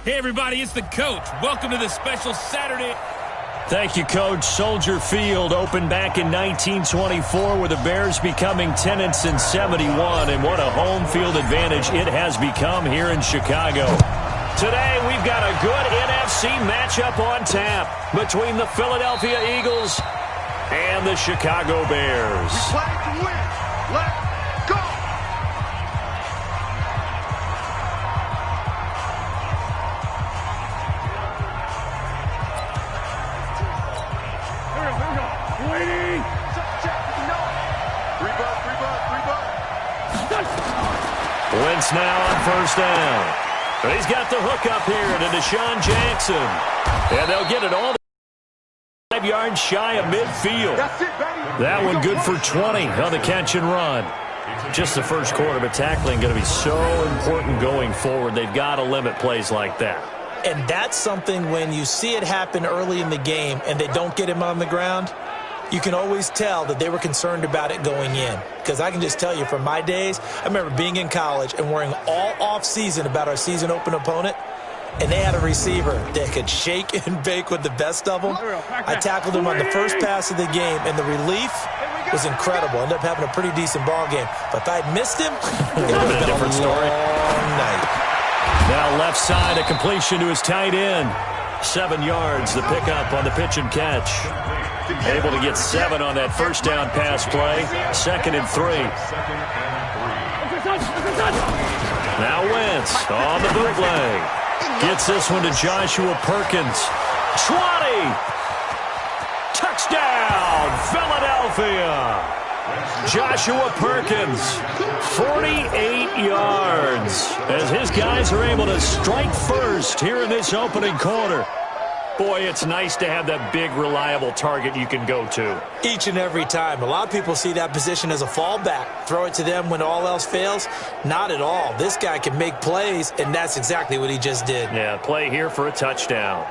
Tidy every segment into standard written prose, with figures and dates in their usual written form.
Hey, everybody, it's the coach. Welcome to this special Saturday. Thank you, Coach. Soldier Field opened back in 1924 with the Bears becoming 10-71, and what a home field advantage it has become here in Chicago. Today, we've got a good NFC matchup on tap between the Philadelphia Eagles and the Chicago Bears. We play to win. Let's go! Waiting. Wentz now on first down. But he's got the hook up here to Deshaun Jackson. And they'll get it all 5 yards shy of midfield. That one good for 20 on the catch and run. Just the first quarter, but tackling going to be so important going forward. They've got to limit plays like that. And that's something when you see it happen early in the game and they don't get him on the ground, you can always tell that they were concerned about it going in. Because I can just tell you from my days, I remember being in college and worrying all off-season about our season open opponent, and they had a receiver that could shake and bake with the best of them. I tackled him on the first pass of the game, and the relief was incredible. Ended up having a pretty decent ball game. But if I'd missed him, it would have been a different story. Long night. Now left side, a completion to his tight end. 7 yards, the pickup on the pitch and catch. Able to get 7 on that first down pass play. 2nd and 3. Now Wentz on the bootleg. Gets this one to Joshua Perkins. 20. Touchdown, Philadelphia. Joshua Perkins, 48 yards, as his guys are able to strike first here in this opening quarter. Boy, it's nice to have that big, reliable target you can go to. Each and every time. A lot of people see that position as a fallback. Throw it to them when all else fails. Not at all. This guy can make plays, and that's exactly what he just did. Yeah, play here for a touchdown.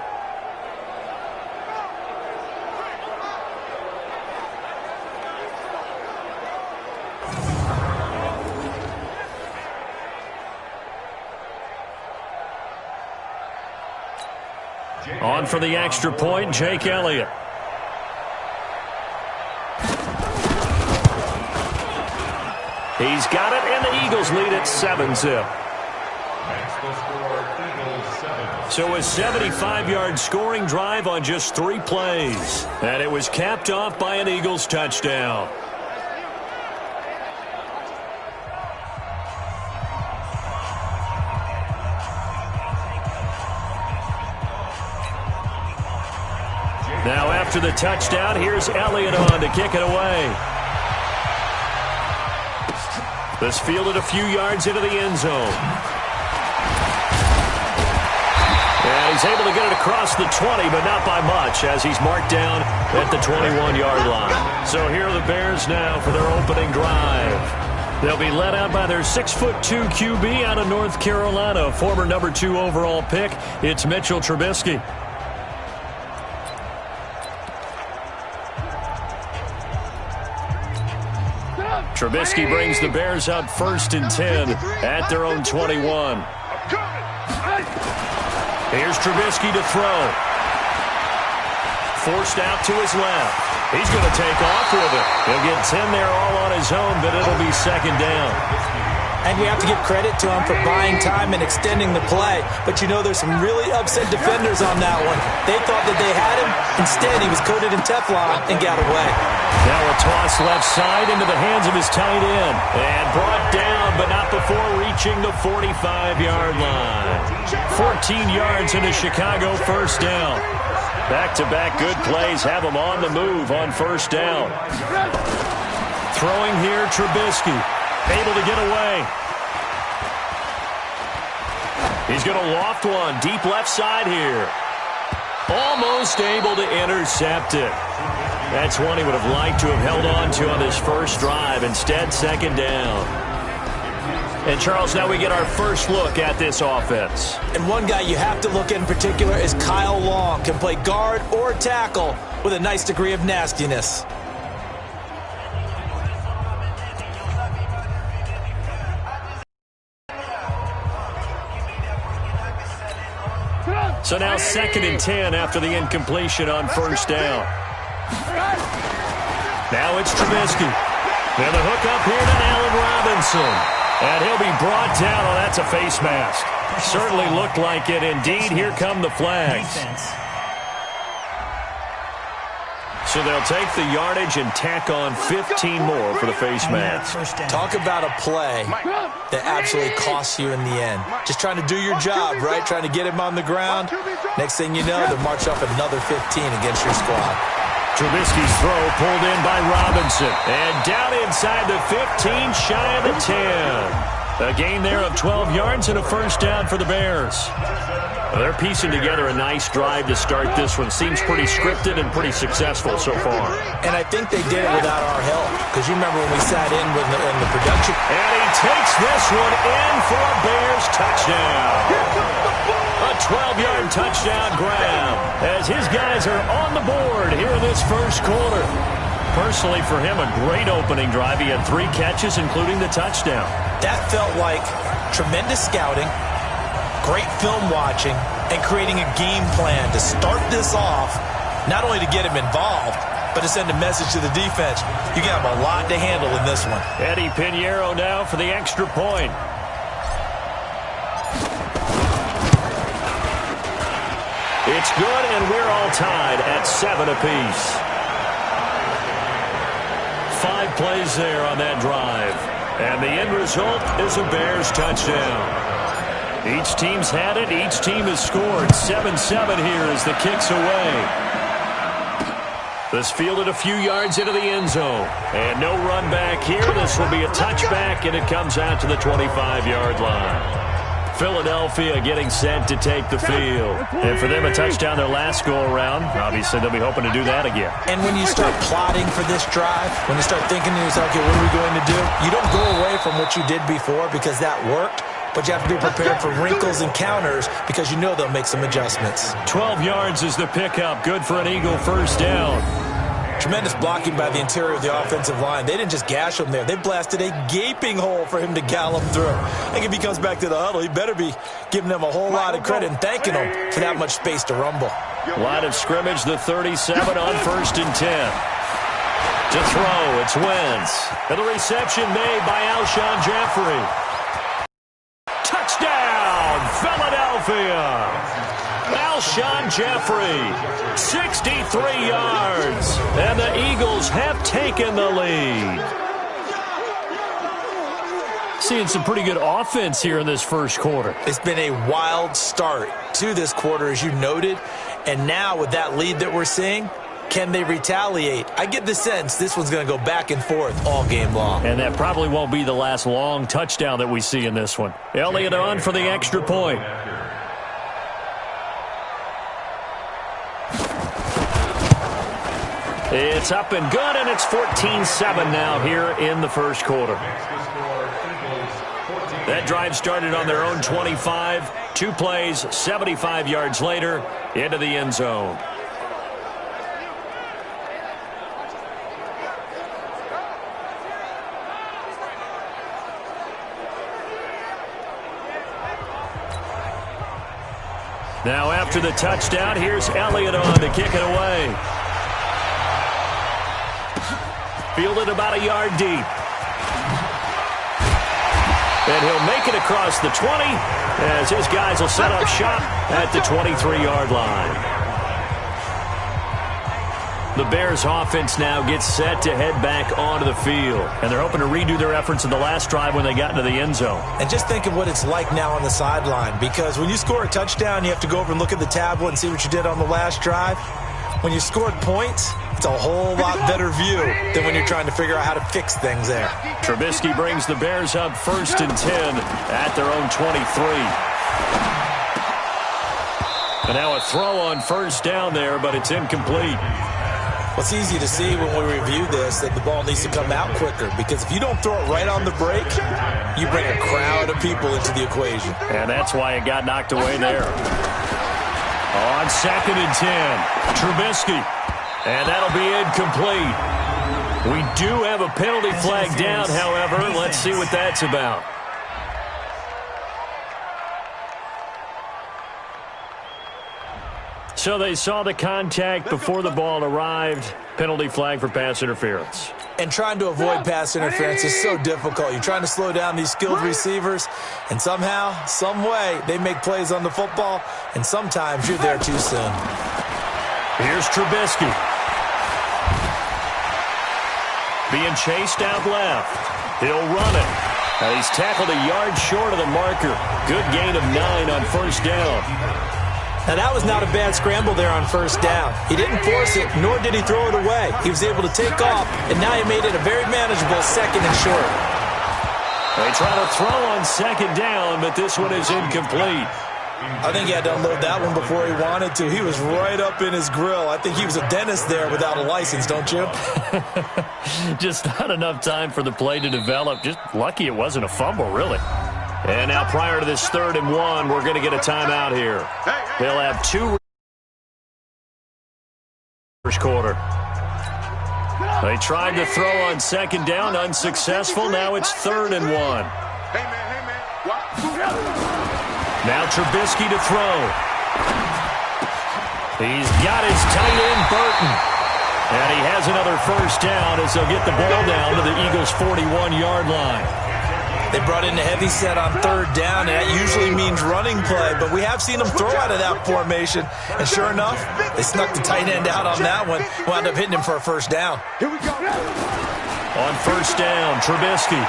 On for the extra point, Jake Elliott. He's got it, and the Eagles lead at 7-zip. So a 75-yard scoring drive on just 3 plays. And it was capped off by an Eagles touchdown. Now after the touchdown, here's Elliott on to kick it away. This fielded a few yards into the end zone. And he's able to get it across the 20, but not by much, as he's marked down at the 21-yard line. So here are the Bears now for their opening drive. They'll be led out by their 6'2" QB out of North Carolina, former number 2 overall pick. It's Mitchell Trubisky. Trubisky brings the Bears up 1st and 10 at their own 21. Here's Trubisky to throw. Forced out to his left. He's going to take off with it. He'll get 10 there all on his own, but it'll be 2nd down. And we have to give credit to him for buying time and extending the play. But you know there's some really upset defenders on that one. They thought that they had him. Instead, he was coated in Teflon and got away. Now a toss left side into the hands of his tight end. And brought down, but not before reaching the 45-yard line. 14 yards into Chicago, 1st down. Back-to-back good plays have him on the move on 1st down. Throwing here, Trubisky. Able to get away. He's going to loft one deep left side here. Almost able to intercept it. That's one he would have liked to have held on to on this first drive. Instead, 2nd down. And, Charles, now we get our first look at this offense. And one guy you have to look at in particular is Kyle Long. Can play guard or tackle with a nice degree of nastiness. So now 2nd and 10 after the incompletion on first down. Now it's Trubisky. And the hook up here to Allen Robinson. And he'll be brought down. Oh, that's a face mask. Certainly looked like it. Indeed, here come the flags. So they'll take the yardage and tack on 15 more for the face mask. Talk about a play that absolutely costs you in the end. Just trying to do your job, right? Trying to get him on the ground. Next thing you know, they'll march up another 15 against your squad. Trubisky's throw pulled in by Robinson. And down inside the 15, shy of the 10. A gain there of 12 yards and a first down for the Bears. They're piecing together a nice drive to start this one. Seems pretty scripted and pretty successful so far. And I think they did it without our help. Because you remember when we sat in with the production. And he takes this one in for a Bears touchdown. A 12-yard touchdown grab as his guys are on the board here in this first quarter. Personally, for him, a great opening drive. He had 3 catches, including the touchdown. That felt like tremendous scouting, great film watching, and creating a game plan to start this off, not only to get him involved, but to send a message to the defense. You got a lot to handle in this one. Eddie Pinheiro now for the extra point. It's good, and we're all tied at 7 apiece. 5 plays there on that drive. And the end result is a Bears touchdown. Each team's had it. Each team has scored. 7-7 here as the kick's away. This fielded a few yards into the end zone. And no run back here. This will be a touchback, and it comes out to the 25-yard line. Philadelphia getting set to take the field. And for them, a touchdown their last go-around. Obviously, they'll be hoping to do that again. And when you start plotting for this drive, when you start thinking to yourself, okay, what are we going to do? You don't go away from what you did before because that worked, but you have to be prepared for wrinkles and counters because you know they'll make some adjustments. 12 yards is the pickup. Good for an Eagle first down. Tremendous blocking by the interior of the offensive line. They didn't just gash him there. They blasted a gaping hole for him to gallop through. I think if he comes back to the huddle, he better be giving them a whole lot of credit and thanking them for that much space to rumble. Line of scrimmage, the 37 on 1st and 10. To throw, it's Wentz. And the reception made by Alshon Jeffrey. Touchdown, Philadelphia! Alshon Jeffrey, 63 yards, and the Eagles have taken the lead. Seeing some pretty good offense here in this first quarter. It's been a wild start to this quarter, as you noted, and now with that lead that we're seeing, can they retaliate? I get the sense this one's going to go back and forth all game long. And that probably won't be the last long touchdown that we see in this one. Elliott on for the extra point. It's up and good, and it's 14-7 now here in the first quarter. That drive started on their own 25. 2 plays, 75 yards later, into the end zone. Now after the touchdown, here's Elliott on to kick it away. Fielded about a yard deep. And he'll make it across the 20 as his guys will set up shop at the 23-yard line. The Bears offense now gets set to head back onto the field. And they're hoping to redo their efforts in the last drive when they got into the end zone. And just think of what it's like now on the sideline, because when you score a touchdown, you have to go over and look at the tablet and see what you did on the last drive. When you scored points, it's a whole lot better view than when you're trying to figure out how to fix things there. Trubisky brings the Bears up 1st and 10 at their own 23. And now a throw on first down there, but it's incomplete. Well, it's easy to see when we review this that the ball needs to come out quicker, because if you don't throw it right on the break, you bring a crowd of people into the equation. And that's why it got knocked away there. On 2nd and 10, Trubisky. And that'll be incomplete. We do have a penalty flag down, however. Let's see what that's about. So they saw the contact before the ball arrived. Penalty flag for pass interference. And trying to avoid pass interference is so difficult. You're trying to slow down these skilled receivers, and somehow, some way, they make plays on the football, and sometimes you're there too soon. Here's Trubisky. Being chased out left. He'll run it. And he's tackled a yard short of the marker. Good gain of 9 on first down. Now, that was not a bad scramble there on first down. He didn't force it, nor did he throw it away. He was able to take off, and now he made it a very manageable 2nd and short. They try to throw on 2nd down, but this one is incomplete. I think he had to unload that one before he wanted to. He was right up in his grill. I think he was a dentist there without a license, don't you? Just not enough time for the play to develop. Just lucky it wasn't a fumble, really. And now prior to this 3rd and 1, we're going to get a timeout here. They'll have 2 first quarter. They tried to throw on 2nd down, unsuccessful. Now it's 3rd and 1. Hey, man. Now Trubisky to throw. He's got his tight end, Burton. And he has another first down as they'll get the ball down to the Eagles' 41-yard line. They brought in a heavy set on 3rd down, and that usually means running play, but we have seen them throw out of that formation. And sure enough, they snuck the tight end out on that one, wound up hitting him for a first down. Here we go. On first down, Trubisky.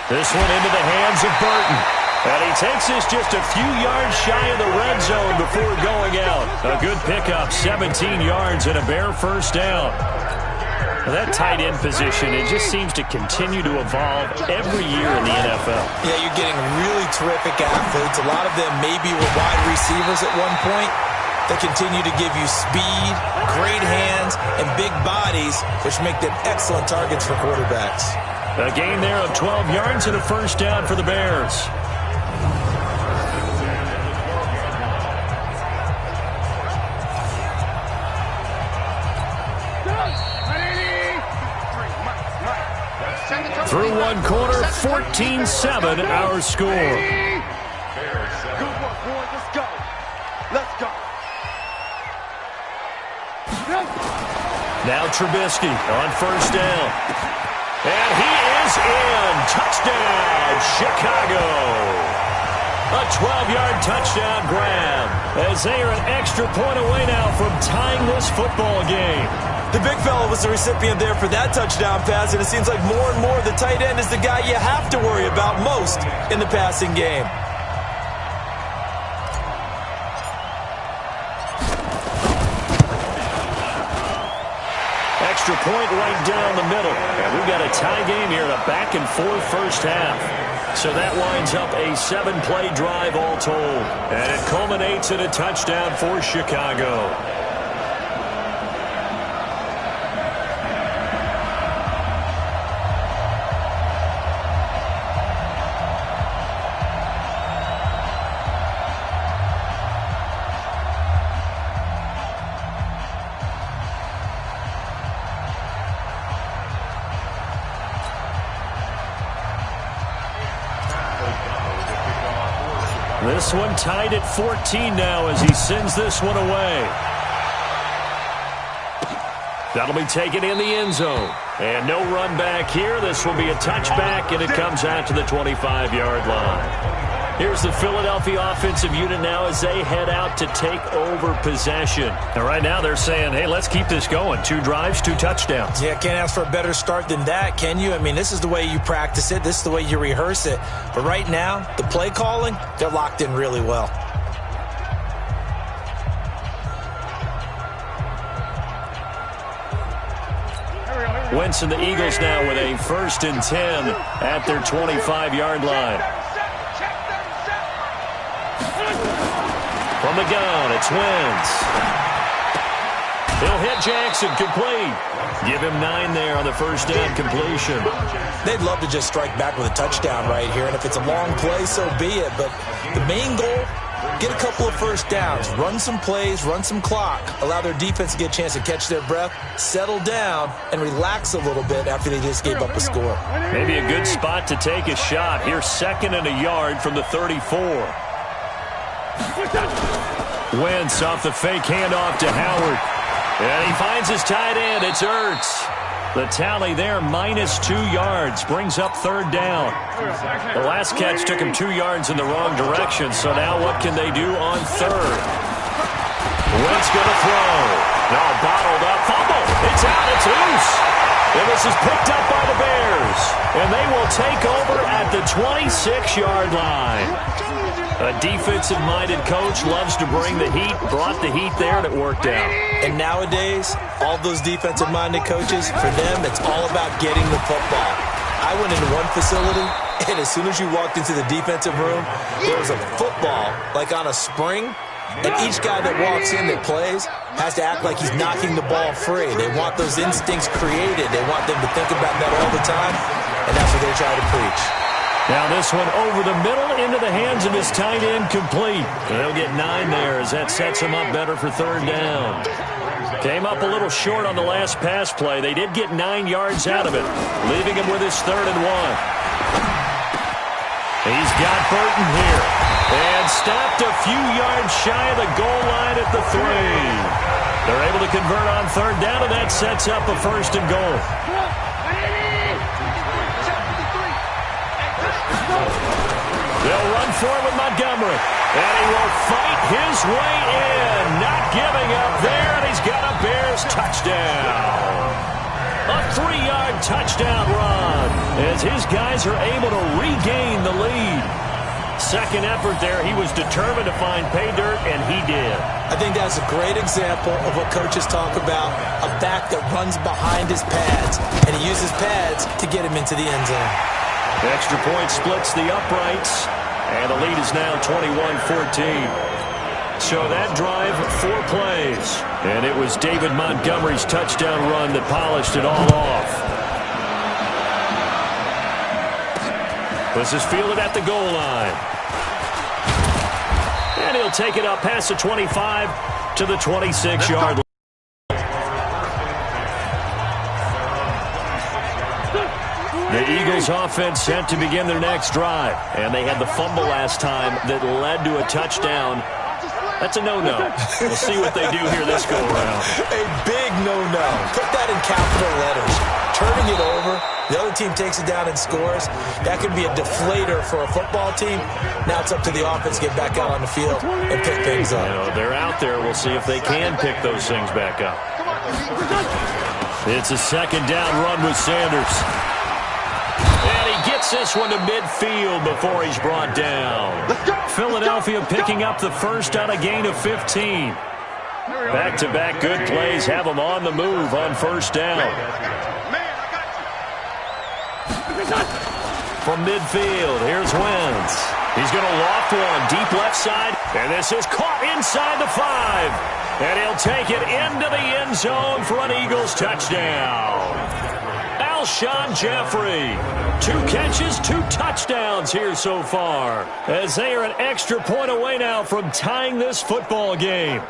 This one into the hands of Burton. And he takes this just a few yards shy of the red zone before going out. A good pickup, 17 yards and a bare first down. Well, that tight end position, it just seems to continue to evolve every year in the NFL. Yeah, you're getting really terrific athletes. A lot of them maybe were wide receivers at one point. They continue to give you speed, great hands, and big bodies, which make them excellent targets for quarterbacks. A gain there of 12 yards and a first down for the Bears. Through one quarter, 14-7 our score. Good work, boy. Let's go. Let's go. Now Trubisky on first down. And he is in. Touchdown, Chicago. A 12-yard touchdown grab as they are an extra point away now from tying this football game. The big fella was the recipient there for that touchdown pass, and it seems like more and more the tight end is the guy you have to worry about most in the passing game. Extra point right down the middle. And we've got a tie game here in a back-and-forth first half. So that winds up a 7-play drive all told. And it culminates in a touchdown for Chicago. This one tied at 14 now as he sends this one away. That'll be taken in the end zone. And no run back here. This will be a touchback, and it comes out to the 25-yard line. Here's the Philadelphia offensive unit now as they head out to take over possession. And right now they're saying, hey, let's keep this going. 2 drives, 2 touchdowns. Yeah, can't ask for a better start than that, can you? I mean, this is the way you practice it. This is the way you rehearse it. But right now, the play calling, they're locked in really well. Wentz and the Eagles now with a 1st and 10 at their 25-yard line. From the gun, it's Wentz. He'll hit Jackson, complete. Give him 9 there on the first down completion. They'd love to just strike back with a touchdown right here, and if it's a long play, so be it. But the main goal, get a couple of first downs, run some plays, run some clock, allow their defense to get a chance to catch their breath, settle down, and relax a little bit after they just gave up a score. Maybe a good spot to take a shot. Here's 2nd and a yard from the 34. Wentz off the fake handoff to Howard. And he finds his tight end. It's Ertz. The tally there, -2 yards, brings up third down. The last catch took him 2 yards in the wrong direction, so now what can they do on third? Wentz going to throw. No, bottled up. Fumble. It's out. It's loose. And this is picked up by the Bears. And they will take over at the 26-yard line. A defensive-minded coach loves to bring the heat, brought the heat there, and it worked out. And nowadays, all those defensive-minded coaches, for them, it's all about getting the football. I went into one facility, and as soon as you walked into the defensive room, there was a football, like on a spring, and each guy that walks in that plays has to act like he's knocking the ball free. They want those instincts created. They want them to think about that all the time, and that's what they try to preach. Now this one over the middle into the hands of his tight end, complete. They'll get 9 there as that sets him up better for third down. Came up a little short on the last pass play. They did get 9 yards out of it, leaving him with his 3rd and 1. He's got Burton here. And stopped a few yards shy of the goal line at the 3. They're able to convert on third down, and that sets up a 1st and goal. They'll run for it with Montgomery. And he will fight his way in. Not giving up there, and he's got a Bears touchdown. A 3-yard touchdown run as his guys are able to regain the lead. Second effort there, he was determined to find pay dirt, and he did. I think that's a great example of what coaches talk about, a back that runs behind his pads, and he uses pads to get him into the end zone. The extra point splits the uprights, and the lead is now 21-14. So that drive, 4 plays, and it was David Montgomery's touchdown run that polished it all off. This is fielded at the goal line. And he'll take it up past the 25 to the 26-yard line. The Eagles offense set to begin their next drive. And they had the fumble last time that led to a touchdown. That's a no-no. We'll see what they do here this go-around. A big no-no. Put that in capital letters. Turning it over. The other team takes it down and scores. That could be a deflator for a football team. Now it's up to the offense to get back out on the field and pick things up. You know, they're out there. We'll see if they can pick those things back up. It's a 2nd down run with Sanders. And he gets this one to midfield before he's brought down. Philadelphia picking up the first on a gain of 15. Back-to-back good plays have them on the move on 1st down. From midfield, here's Wentz. He's going to loft one deep left side, and this is caught inside the 5. And he'll take it into the end zone for an Eagles touchdown. Alshon Jeffrey, 2 catches, 2 touchdowns here so far, as they are an extra point away now from tying this football game.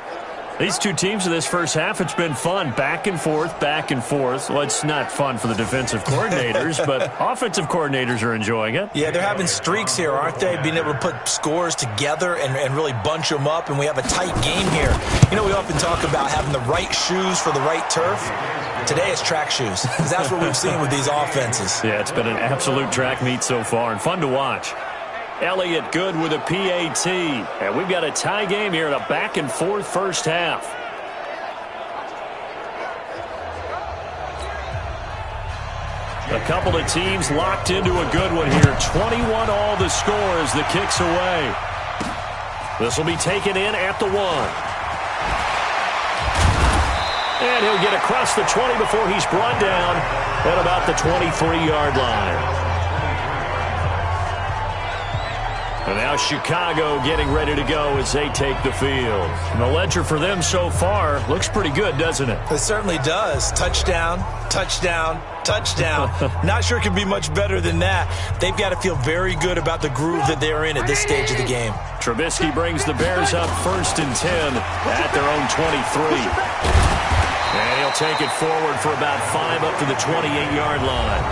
These two teams in this first half, it's been fun. Back and forth, back and forth. Well, it's not fun for the defensive coordinators, but offensive coordinators are enjoying it. Yeah, they're having streaks here, aren't they? Being able to put scores together and really bunch them up, and we have a tight game here. You know, we often talk about having the right shoes for the right turf. Today it's track shoes, because that's what we've seen with these offenses. Yeah, it's been an absolute track meet so far, and fun to watch. Elliott good with a PAT. And we've got a tie game here in a back-and-forth first half. A couple of teams locked into a good one here. 21 all the score as the kick's away. This will be taken in at the 1. And he'll get across the 20 before he's brought down at about the 23-yard line. And now Chicago getting ready to go as they take the field. And the ledger for them so far looks pretty good, doesn't it? It certainly does. Touchdown, touchdown, touchdown. Not sure it can be much better than that. They've got to feel very good about the groove that they're in at this stage of the game. Trubisky brings the Bears up 1st and 10 at their own 23. And he'll take it forward for about 5 up to the 28-yard line.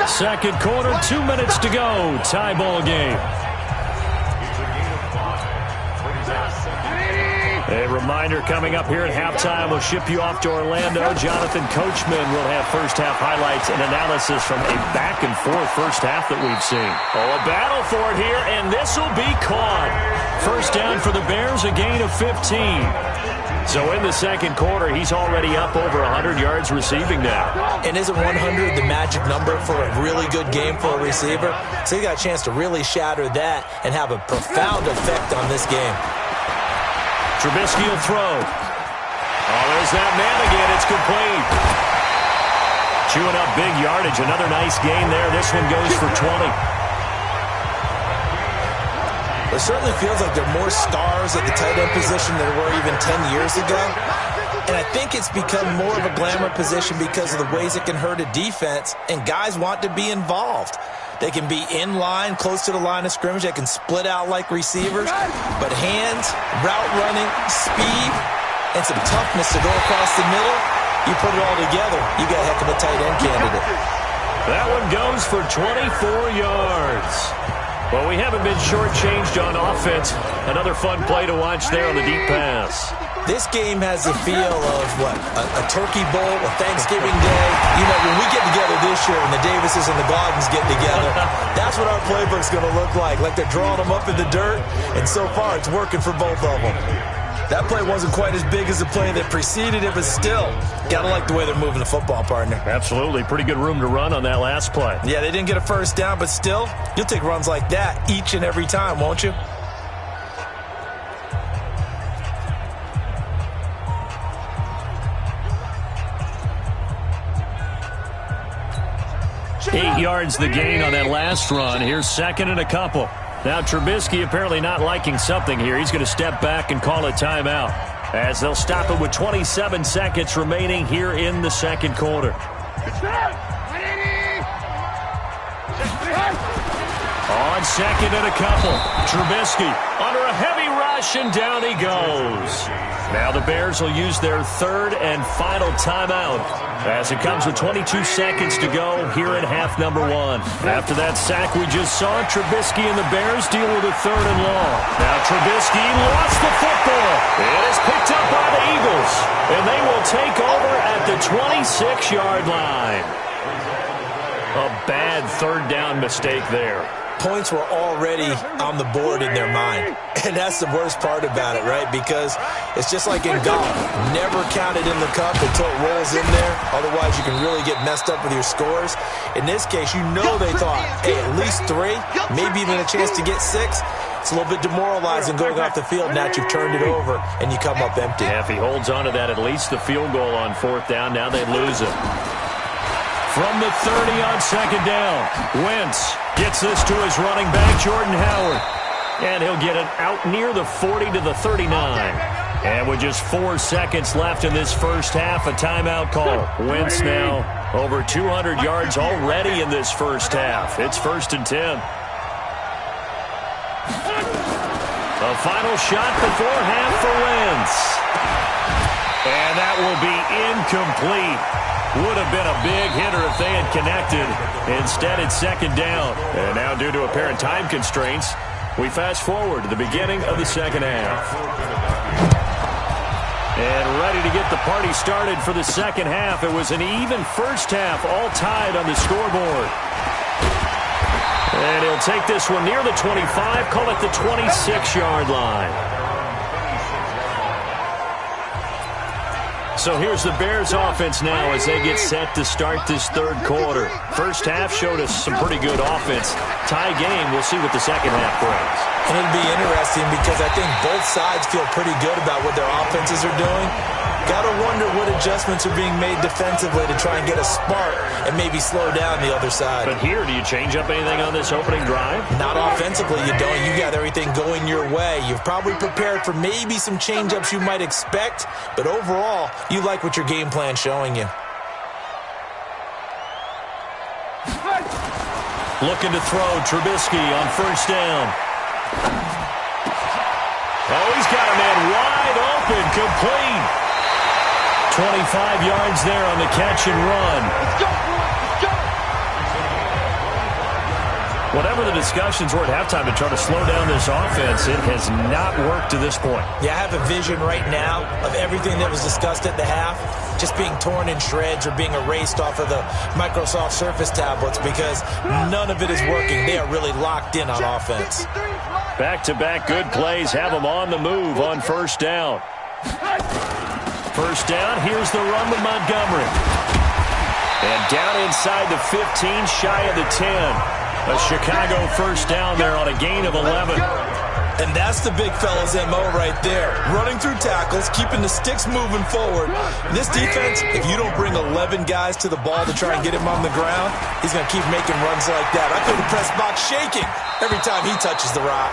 Second quarter, 2 minutes to go. Tie ball game. A reminder coming up here at halftime. We'll ship you off to Orlando. Jonathan Coachman will have first-half highlights and analysis from a back-and-forth first half that we've seen. Oh, a battle for it here, and this will be caught. First down for the Bears, a gain of 15. So in the second quarter, he's already up over 100 yards receiving now. And isn't 100 the magic number for a really good game for a receiver? So he got a chance to really shatter that and have a profound effect on this game. Trubisky will throw. Oh, there's that man again. It's complete. Chewing up big yardage. Another nice gain there. This one goes for 20. It certainly feels like there are more stars at the tight end position than there were even 10 years ago. And I think it's become more of a glamour position because of the ways it can hurt a defense, and guys want to be involved. They can be in line, close to the line of scrimmage. They can split out like receivers. But hands, route running, speed, and some toughness to go across the middle, you put it all together, you got a heck of a tight end candidate. That one goes for 24 yards. Well, we haven't been shortchanged on offense. Another fun play to watch there on the deep pass. This game has the feel of, a turkey bowl, a Thanksgiving day. You know, when we get together this year and the Davises and the Gordons get together, that's what our playbook's going to look like they're drawing them up in the dirt, and so far it's working for both of them. That play wasn't quite as big as the play that preceded it, but still, got to like the way they're moving the football, partner. Absolutely. Pretty good room to run on that last play. Yeah, they didn't get a first down, but still, you'll take runs like that each and every time, won't you? Eight yards the gain on that last run. Here's second and a couple. Now Trubisky apparently not liking something here. He's going to step back and call a timeout as they'll stop it with 27 seconds remaining here in the second quarter. On second and a couple. Trubisky under a heavy rush, and down he goes. Now the Bears will use their third and final timeout as it comes with 22 seconds to go here in half number one. After that sack we just saw, Trubisky and the Bears deal with a third and long. Now Trubisky lost the football. It is picked up by the Eagles, and they will take over at the 26-yard line. A bad third down mistake there. Points were already on the board in their mind. And that's the worst part about it, right? Because it's just like in golf. Never count it in the cup until it rolls in there. Otherwise, you can really get messed up with your scores. In this case, you know they thought, hey, at least 3, maybe even a chance to get 6. It's a little bit demoralizing going off the field. Now you've turned it over, and you come up empty. Yeah, if he holds on to that, at least the field goal on fourth down, now they lose it. From the 30 on second down, Wentz gets this to his running back, Jordan Howard. And he'll get it out near the 40 to the 39. And with just 4 seconds left in this first half, a timeout call. Wentz now over 200 yards already in this first half. It's 1st and 10. A final shot before half for Wentz. And that will be incomplete. Would have been a big hitter if they had connected. Instead, it's second down. And now, due to apparent time constraints, we fast forward to the beginning of the second half. And ready to get the party started for the second half. It was an even first half, all tied on the scoreboard. And he'll take this one near the 25, call it the 26-yard line. So here's the Bears offense now as they get set to start this third quarter. First half showed us some pretty good offense. Tie game, we'll see what the second half brings. And it'll be interesting because I think both sides feel pretty good about what their offenses are doing. Got to wonder what adjustments are being made defensively to try and get a spark and maybe slow down the other side. But here, do you change up anything on this opening drive? Not offensively, you don't. You got everything going your way. You've probably prepared for maybe some change-ups you might expect, but overall, you like what your game plan's showing you. Looking to throw, Trubisky on first down. Oh, he's got a man wide open, complete. 25 yards there on the catch and run. Let's go, let's go. Whatever the discussions were at halftime to try to slow down this offense, it has not worked to this point. Yeah, I have a vision right now of everything that was discussed at the half just being torn in shreds or being erased off of the Microsoft Surface tablets because none of it is working. They are really locked in on offense. Back-to-back good plays have them on the move on first down. First down, here's the run with Montgomery. And down inside the 15, shy of the 10. A Chicago first down there on a gain of 11. And that's the big fella's MO right there. Running through tackles, keeping the sticks moving forward. This defense, if you don't bring 11 guys to the ball to try and get him on the ground, he's going to keep making runs like that. I feel the press box shaking every time he touches the rock.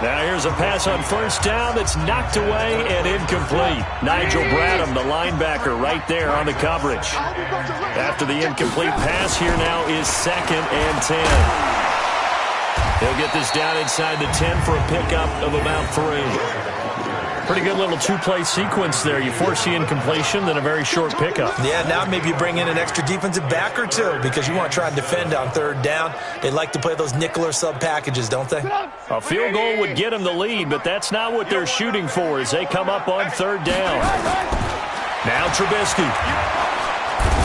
Now here's a pass on first down that's knocked away and incomplete. Nigel Bradham, the linebacker, right there on the coverage. After the incomplete pass, here now is 2nd and 10. He'll get this down inside the 10 for a pickup of about 3. Pretty good little two-play sequence there. You force the incompletion, then a very short pickup. Yeah, now maybe you bring in an extra defensive back or two because you want to try and defend on third down. They like to play those nickel or sub packages, don't they? A field goal would get them the lead, but that's not what they're shooting for as they come up on third down. Now Trubisky.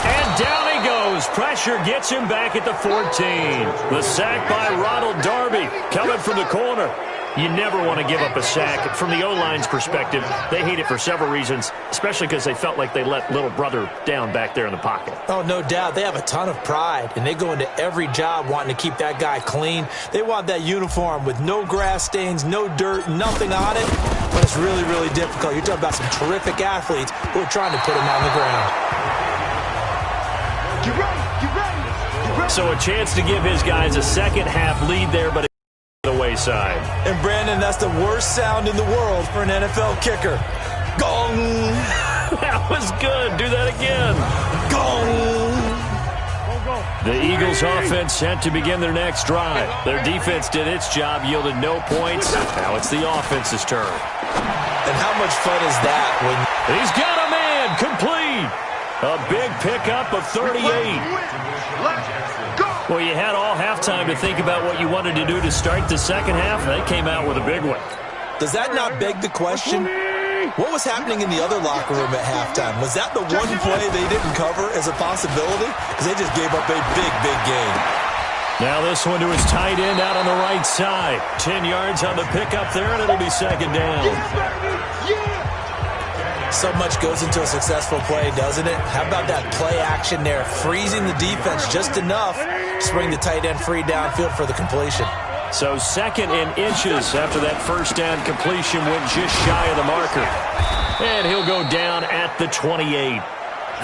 And down he goes. Pressure gets him back at the 14. The sack by Ronald Darby coming from the corner. You never want to give up a sack. From the O-line's perspective, they hate it for several reasons, especially because they felt like they let little brother down back there in the pocket. Oh, no doubt. They have a ton of pride, and they go into every job wanting to keep that guy clean. They want that uniform with no grass stains, no dirt, nothing on it, but it's really, really difficult. You're talking about some terrific athletes who are trying to put him on the ground. Get ready. So a chance to give his guys a second-half lead there, but the wayside. And Brandon, that's the worst sound in the world for an NFL kicker. Gong! That was good. Do that again. Gong! The Eagles offense set to begin their next drive. Their defense did its job, yielded no points. Now it's the offense's turn. And how much fun is that when he's got a man complete? A big pickup of 38. Well, you had all halftime to think about what you wanted to do to start the second half. They came out with a big one. Does that not beg the question? What was happening in the other locker room at halftime? Was that the one play they didn't cover as a possibility? Because they just gave up a big, big game. Now this one to his tight end out on the right side. 10 yards on the pickup there, and it'll be second down. So much goes into a successful play, doesn't it? How about that play action there? Freezing the defense just enough to bring the tight end free downfield for the completion. So 2nd and inches after that first down completion went just shy of the marker. And he'll go down at the 28.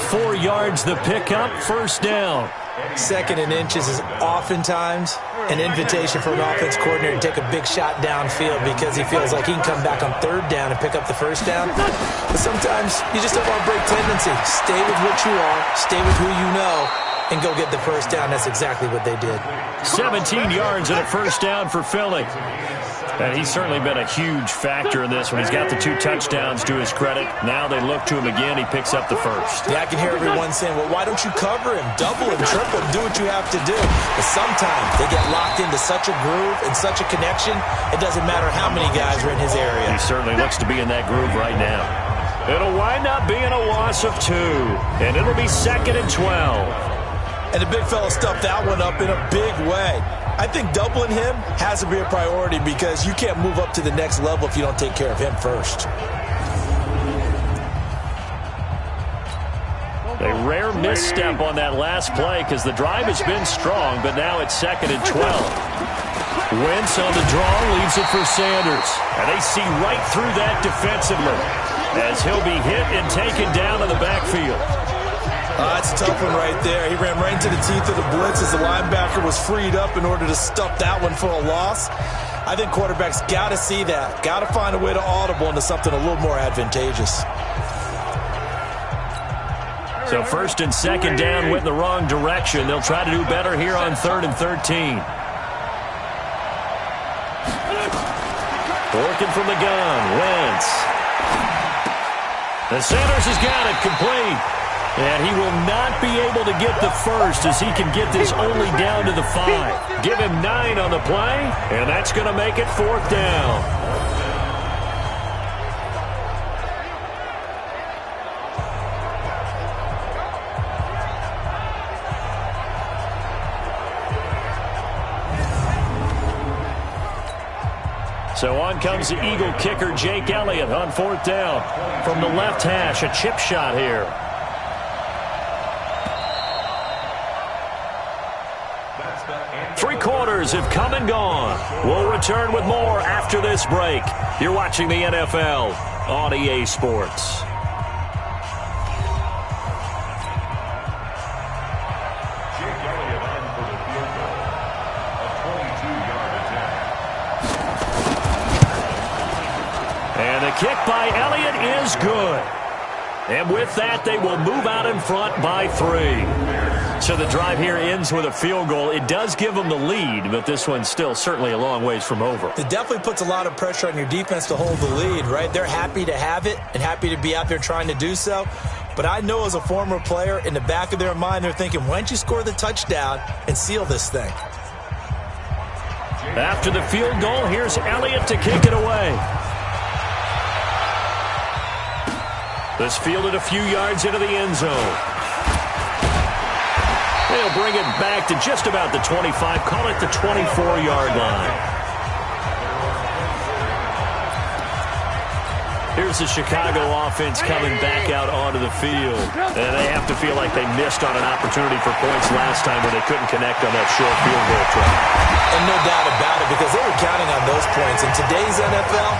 4 yards the pickup, first down. 2nd and inches is oftentimes an invitation for an offense coordinator to take a big shot downfield because he feels like he can come back on third down and pick up the first down. But sometimes you just don't want to break tendency. Stay with what you are, stay with who you know, and go get the first down. That's exactly what they did. 17 yards and a first down for Philly. And he's certainly been a huge factor in this one. He's got the 2 touchdowns to his credit. Now they look to him again. He picks up the first. Yeah, I can hear everyone saying, well, why don't you cover him? Double him, triple him, do what you have to do. But sometimes they get locked into such a groove and such a connection, it doesn't matter how many guys are in his area. He certainly looks to be in that groove right now. It'll wind up being a loss of 2. And it'll be 2nd and 12. And the big fella stuffed that one up in a big way. I think doubling him has to be a priority because you can't move up to the next level if you don't take care of him first. A rare misstep on that last play because the drive has been strong, but now it's 2nd and 12. Wentz on the draw, leaves it for Sanders. And they see right through that defensively as he'll be hit and taken down in the backfield. That's a tough one right there. He ran right into the teeth of the blitz as the linebacker was freed up in order to stuff that one for a loss. I think quarterbacks got to see that. Got to find a way to audible into something a little more advantageous. So 1st and 2nd down went in the wrong direction. They'll try to do better here on 3rd and 13. Working from the gun, Wentz. And Sanders has got it complete. And he will not be able to get the first as he can get this only down to the 5. Give him 9 on the play, and that's going to make it 4th down. So on comes the Eagle kicker, Jake Elliott, on 4th down. From the left hash, a chip shot here. Three quarters have come and gone. We'll return with more after this break. You're watching the NFL on EA Sports. And the kick by Elliott is good. And with that, they will move out in front by 3. So the drive here ends with a field goal. It does give them the lead, but this one's still certainly a long ways from over. It definitely puts a lot of pressure on your defense to hold the lead, right? They're happy to have it and happy to be out there trying to do so. But I know as a former player, in the back of their mind, they're thinking, why don't you score the touchdown and seal this thing? After the field goal, here's Elliott to kick it away. This fielded a few yards into the end zone. They'll bring it back to just about the 25, call it the 24-yard line. Here's the Chicago offense coming back out onto the field. And they have to feel like they missed on an opportunity for points last time when they couldn't connect on that short field goal try. And no doubt about it, because they were counting on those points. In today's NFL,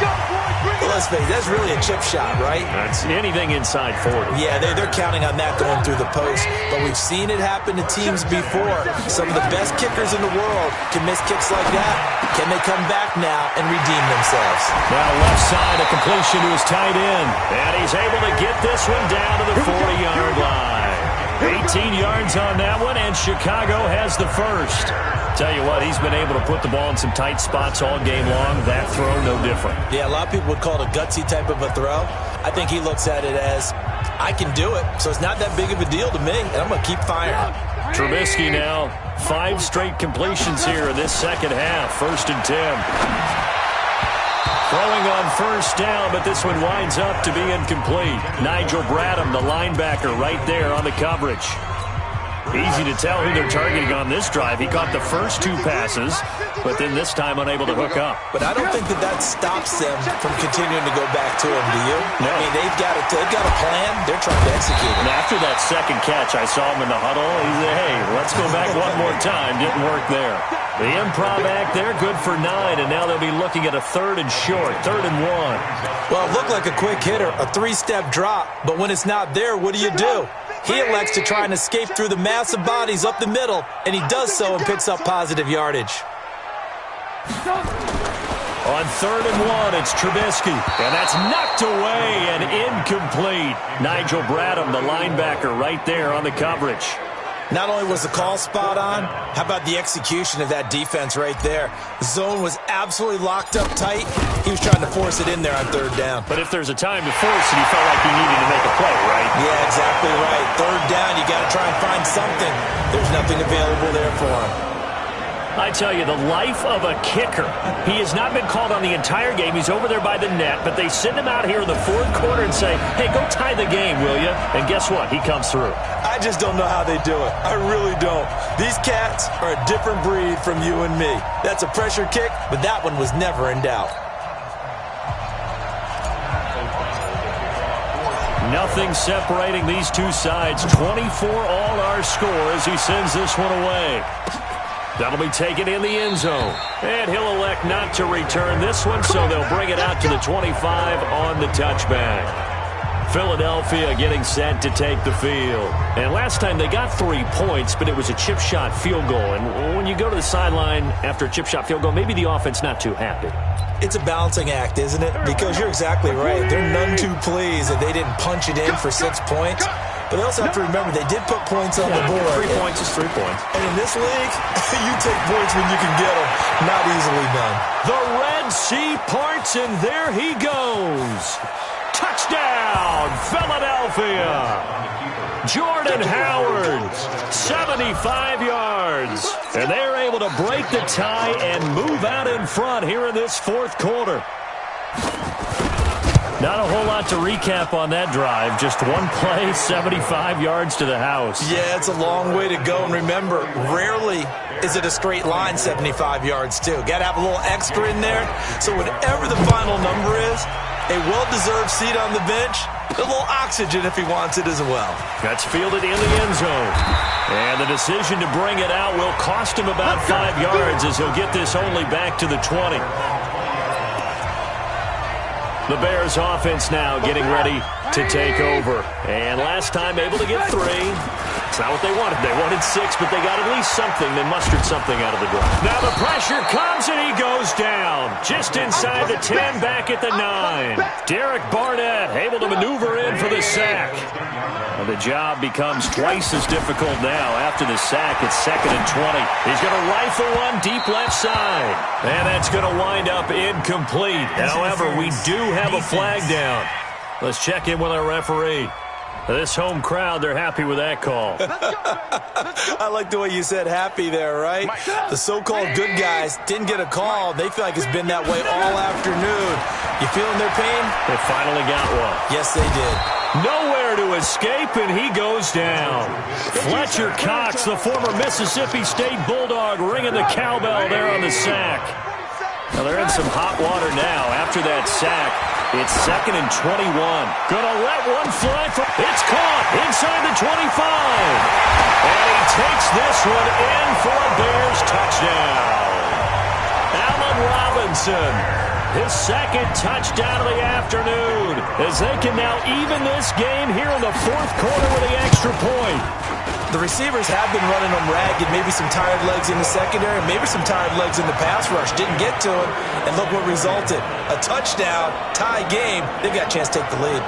let's face it, that's really a chip shot, right? That's anything inside 40. Yeah, they're counting on that going through the post. But we've seen it happen to teams before. Some of the best kickers in the world can miss kicks like that. Can they come back now and redeem themselves? Now left side, a completion to his tight end. And he's able to get this one down to the 40-yard line. 18 yards on that one, and Chicago has the first. Tell you what, he's been able to put the ball in some tight spots all game long. That throw, no different. Yeah, a lot of people would call it a gutsy type of a throw. I think he looks at it as, I can do it, so it's not that big of a deal to me, and I'm going to keep firing. Trubisky now, 5 straight completions here in this second half. 1st and 10. Throwing on 1st down, but this one winds up to be incomplete. Nigel Bradham, the linebacker, right there on the coverage. Easy to tell who they're targeting on this drive. He caught the first 2 passes, but then this time unable to hook up. But I don't think that stops them from continuing to go back to him, do you? No. I mean, they've got a plan. They're trying to execute it. And after that second catch, I saw him in the huddle. He said, hey, let's go back one more time. Didn't work there. The improv act there, good for 9, and now they'll be looking at a 3rd and short, 3rd and 1. Well, it looked like a quick hitter, a 3-step drop, but when it's not there, what do? He elects to try and escape through the mass of bodies up the middle, and he does so and picks up positive yardage. On 3rd and 1, it's Trubisky, and that's knocked away and incomplete. Nigel Bradham, the linebacker, right there on the coverage. Not only was the call spot on, how about the execution of that defense right there? The zone was absolutely locked up tight. He was trying to force it in there on 3rd down. But if there's a time to force it, he felt like he needed to make a play, right? Yeah, exactly right. 3rd down, you got to try and find something. There's nothing available there for him. I tell you, the life of a kicker. He has not been called on the entire game. He's over there by the net, but they send him out here in the 4th quarter and say, hey, go tie the game, will you? And guess what? He comes through. I just don't know how they do it. I really don't. These cats are a different breed from you and me. That's a pressure kick, but that one was never in doubt. Nothing separating these two sides. 24 all our score as he sends this one away. That'll be taken in the end zone. And he'll elect not to return this one, so they'll bring it out to the 25 on the touchback. Philadelphia getting set to take the field. And last time they got 3 points, but it was a chip shot field goal. And when you go to the sideline after a chip shot field goal, maybe the offense not too happy. It's a balancing act, isn't it? Because you're exactly right. They're none too pleased that they didn't punch it in for 6 points. But they also have to remember they did put points on the board. 3 points is 3 points. And in this league, you take points when you can get them. Not easily done. The Red Sea parts, and there he goes. Touchdown, Philadelphia! Jordan Howard, 75 yards. And they're able to break the tie and move out in front here in this fourth quarter. Not a whole lot to recap on that drive. Just one play, 75 yards to the house. Yeah, it's a long way to go. And remember, rarely is it a straight line 75 yards, too. Got to have a little extra in there. So whatever the final number is, a well-deserved seat on the bench, a little oxygen if he wants it as well. That's fielded in the end zone. And the decision to bring it out will cost him about 5 yards as he'll get this only back to the 20. The Bears offense now getting ready to take over. And last time able to get 3. It's not what they wanted. They wanted 6, but they got at least something. They mustered something out of the drive. Now the pressure comes, and he goes down. Just inside the 10, back at the 9. Derek Barnett able to maneuver in for the sack. And the job becomes twice as difficult now. After the sack, it's 2nd and 20. He's going to rifle one deep left side. And that's going to wind up incomplete. However, we do have a flag down. Let's check in with our referee. This home crowd, they're happy with that call. I like the way you said happy there, right? The so-called good guys didn't get a call. They feel like it's been that way all afternoon. You feeling their pain? They finally got one. Yes, they did. Nowhere to escape, and he goes down. Fletcher Cox, the former Mississippi State Bulldog, ringing the cowbell there on the sack. Now they're in some hot water now after that sack. It's 2nd and 21. Gonna let one fly. It's caught inside the 25. And he takes this one in for a Bears touchdown. Allen Robinson, his 2nd touchdown of the afternoon, as they can now even this game here in the fourth quarter with the extra point. The receivers have been running them ragged. Maybe some tired legs in the secondary, maybe some tired legs in the pass rush. Didn't get to him, and look what resulted. A touchdown, tie game. They've got a chance to take the lead.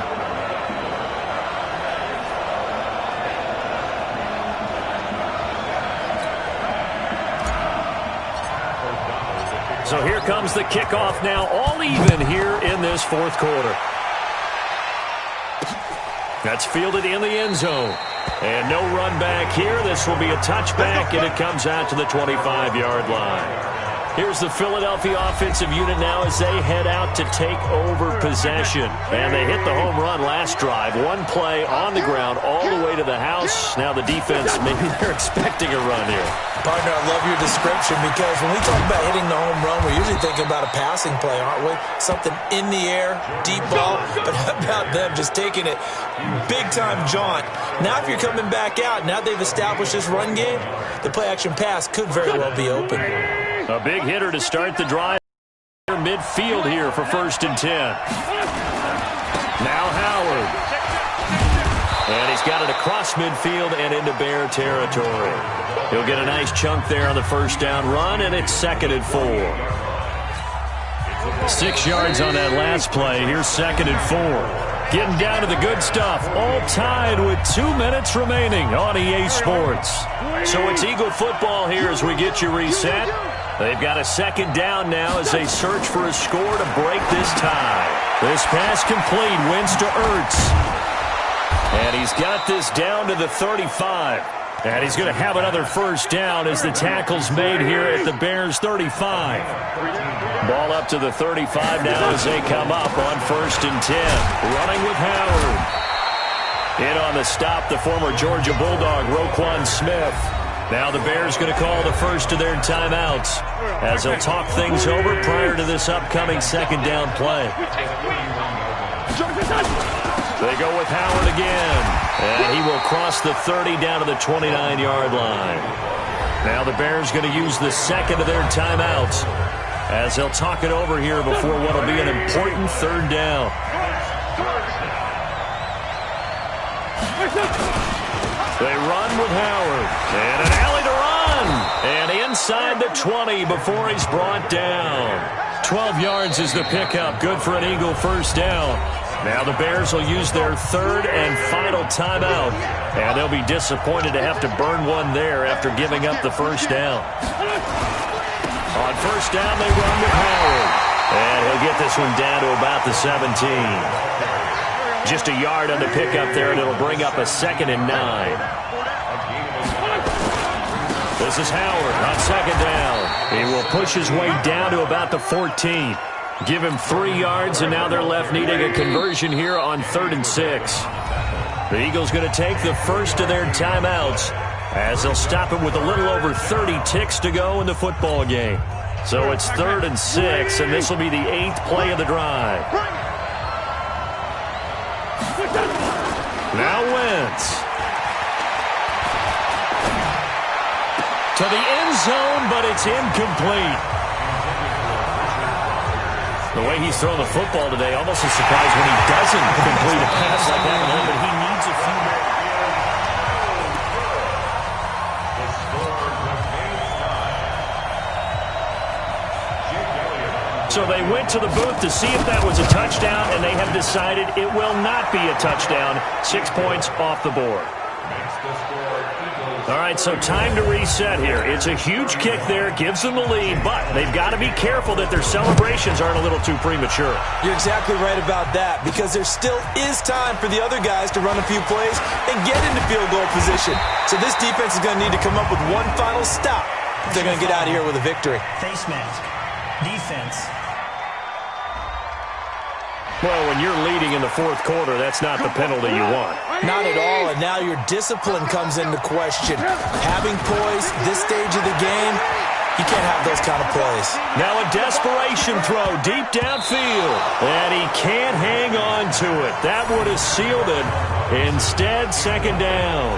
So here comes the kickoff now, all even here in this fourth quarter. That's fielded in the end zone. And no run back here. This will be a touchback, and it comes out to the 25-yard line. Here's the Philadelphia offensive unit now as they head out to take over possession. And they hit the home run last drive. One play on the ground all the way to the house. Now the defense, maybe they're expecting a run here. Partner, I love your description because when we talk about hitting the home run, we're usually thinking about a passing play, aren't we? Something in the air, deep ball. But how about them just taking it big-time jaunt? Now if you're coming back out, now they've established this run game, the play-action pass could very well be open. A big hitter to start the drive. Midfield here for 1st and 10. Now Howard. And he's got it across midfield and into Bear territory. He'll get a nice chunk there on the first down run, and it's 2nd and 4. 6 yards on that last play. Here's 2nd and 4. Getting down to the good stuff. All tied with 2 minutes remaining on EA Sports. So it's Eagle football here as we get you reset. They've got a 2nd down now as they search for a score to break this tie. This pass complete. Wins to Ertz. And he's got this down to the 35. And he's going to have another first down as the tackle's made here at the Bears' 35. Ball up to the 35 now as they come up on 1st and 10. Running with Howard. In on the stop, the former Georgia Bulldog, Roquan Smith. Now the Bears going to call the first of their timeouts as they'll talk things over prior to this upcoming 2nd down play. They go with Howard again, and he will cross the 30 down to the 29-yard line. Now the Bears going to use the 2nd of their timeouts as they'll talk it over here before what will be an important 3rd down. They run with Howard. And an alley to run. And inside the 20 before he's brought down. 12 yards is the pickup. Good for an Eagle first down. Now the Bears will use their 3rd and final timeout. And they'll be disappointed to have to burn one there after giving up the first down. On first down, they run with Howard. And he'll get this one down to about the 17. Just a yard on the pickup there, and it'll bring up a 2nd and 9. This is Howard on 2nd down. He will push his way down to about the 14. Give him 3 yards, and now they're left needing a conversion here on 3rd and 6. The Eagles going to take the first of their timeouts as they'll stop it with a little over 30 ticks to go in the football game. So it's 3rd and 6, and this will be the 8th play of the drive. Now Wentz. To the end zone, but it's incomplete. The way he's thrown the football today, almost a surprise when he doesn't complete a pass like that one, but he needs a few more. So they went to the booth to see if that was a touchdown, and they have decided it will not be a touchdown. 6 points off the board. All right, so time to reset here. It's a huge kick there, gives them the lead, but they've got to be careful that their celebrations aren't a little too premature. You're exactly right about that, because there still is time for the other guys to run a few plays and get into field goal position. So this defense is going to need to come up with one final stop if they're going to get out of here with a victory. Face mask. Defense. Well, when you're leading in the 4th quarter, that's not the penalty you want. Not at all, and now your discipline comes into question. Having poise this stage of the game, you can't have those kind of plays. Now a desperation throw deep downfield, and he can't hang on to it. That would have sealed it. Instead, 2nd down.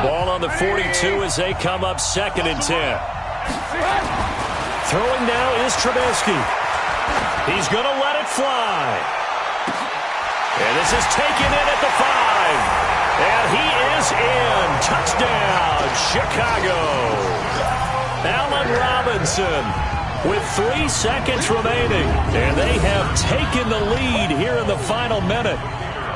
Ball on the 42 as they come up 2nd and 10. Throwing now is Trubisky. He's going to let it fly. And this is taken in at the 5. And he is in. Touchdown, Chicago. Allen Robinson with 3 seconds remaining. And they have taken the lead here in the final minute.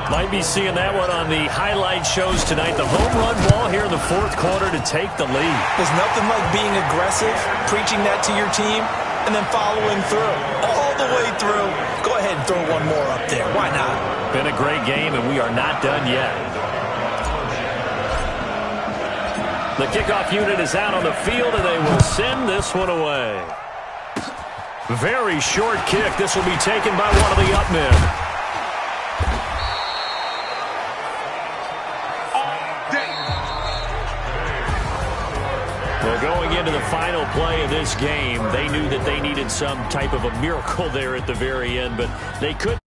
Might be seeing that one on the highlight shows tonight. The home run ball here in the 4th quarter to take the lead. There's nothing like being aggressive, preaching that to your team, and then following through. All the way through. Go ahead and throw one more up there. Why not? Been a great game, and we are not done yet. The kickoff unit is out on the field, and they will send this one away. Very short kick. This will be taken by one of the up men. Well, going into the final play of this game, they knew that they needed some type of a miracle there at the very end, but they couldn't.